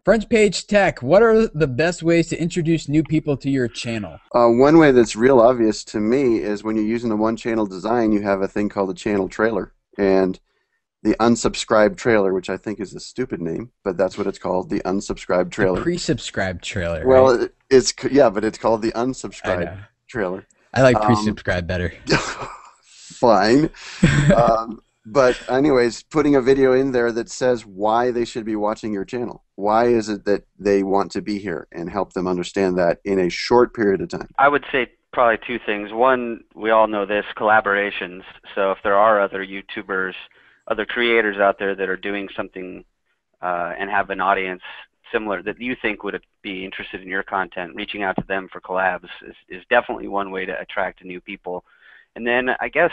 Front page tech. What are the best ways to introduce new people to your channel? One way that's real obvious to me is when you're using a one-channel design, you have a thing called a channel trailer. And the unsubscribed trailer, which I think is a stupid name, but that's what it's called, the unsubscribed The trailer. pre-subscribed trailer, right? Well, yeah, but it's called the I unsubscribed know. trailer. I like Um, pre-subscribed better. Fine. But anyways, putting a video in there that says why they should be watching your channel. Why is it that they want to be here, and help them understand that in a short period of time. I would say probably two things. One, we all know this, collaborations. So if there are other YouTubers, other creators out there that are doing something and have an audience similar that you think would be interested in your content, reaching out to them for collabs is definitely one way to attract new people. And then I guess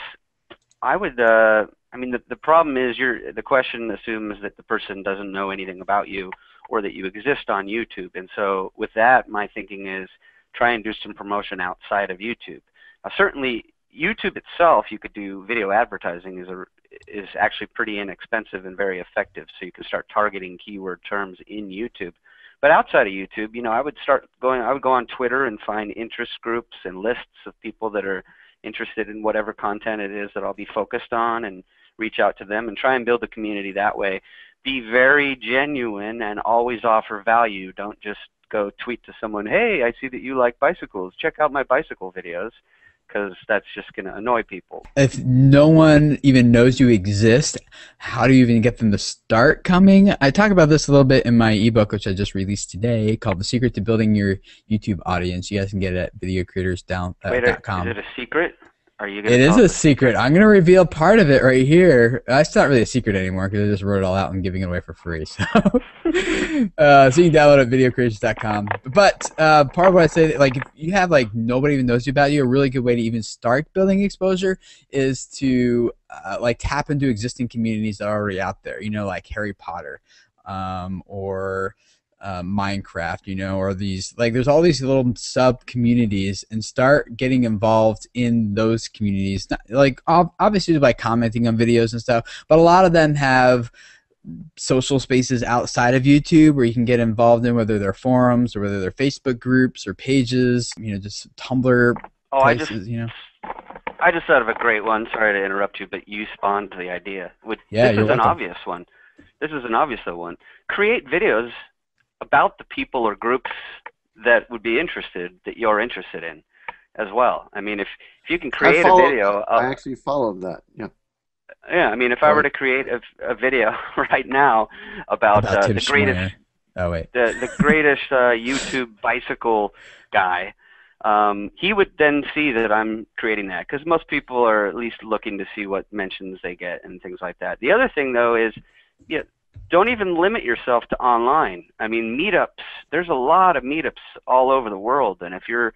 I would, I mean, the problem is the question assumes that the person doesn't know anything about you or that you exist on YouTube. And so with that, my thinking is try and do some promotion outside of YouTube. Now, certainly YouTube itself, you could do video advertising is actually pretty inexpensive and very effective. So you can start targeting keyword terms in YouTube. But outside of YouTube, you know, I would go on Twitter and find interest groups and lists of people that are interested in whatever content it is that I'll be focused on, and reach out to them and try and build a community that way. Be very genuine and always offer value. Don't just go tweet to someone, hey, I see that you like bicycles. Check out my bicycle videos, because that's just going to annoy people. If no one even knows you exist, how do you even get them to start coming? I talk about this a little bit in my ebook, which I just released today, called The Secret to Building Your YouTube Audience. You guys can get it at videocreators.com. Wait, is it a secret? Are you gonna It is tell a us secret. I'm going to reveal part of it right here. It's not really a secret anymore because I just wrote it all out and giving it away for free. So, so you can download it at videocreators.com. But part of what I say, like if you have like nobody even knows about you, a really good way to even start building exposure is to like tap into existing communities that are already out there. You know, like Harry Potter or Minecraft, you know, or these, like there's all these little sub communities, and start getting involved in those communities. Like obviously by commenting on videos and stuff, but a lot of them have social spaces outside of YouTube where you can get involved in, whether they're forums or whether they're Facebook groups or pages, you know, just Tumblr places, you know. I just thought of a great one. Sorry to interrupt you, but you spawned the idea. Yeah, this is an obvious one. This is an obvious one. Create videos about the people or groups that would be interested, that you're interested in as well. I mean, if you can create a video. I actually followed that, yeah. Yeah, I mean, if I were to create a video right now about the greatest, the greatest YouTube bicycle guy, he would then see that I'm creating that, because most people are at least looking to see what mentions they get and things like that. The other thing, though, is don't even limit yourself to online. I mean, meetups. There's a lot of meetups all over the world, and if you're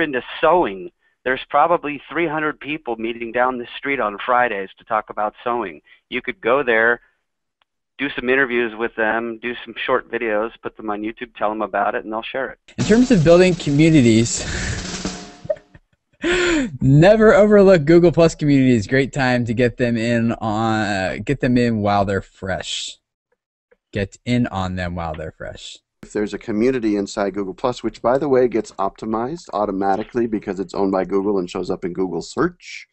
into sewing, there's probably 300 people meeting down the street on Fridays to talk about sewing. You could go there, do some interviews with them, do some short videos, put them on YouTube, tell them about it, and they'll share it. In terms of building communities, never overlook Google Plus communities. Great time to get them in while they're fresh. Get in on them while they're fresh. If there's a community inside Google Plus, which by the way gets optimized automatically because it's owned by Google and shows up in Google search,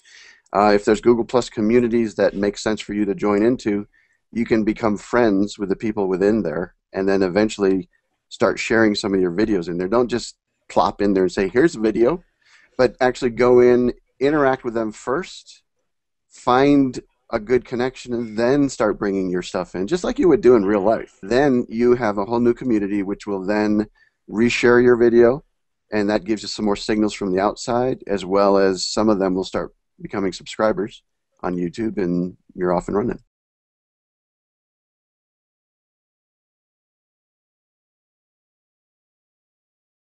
if there's Google Plus communities that make sense for you to join into, you can become friends with the people within there, and then eventually start sharing some of your videos in there. Don't just plop in there and say, here's a video, but actually go in, interact with them first, find a good connection, and then start bringing your stuff in, just like you would do in real life. Then you have a whole new community which will then reshare your video, and that gives you some more signals from the outside, as well as some of them will start becoming subscribers on YouTube, and you're off and running.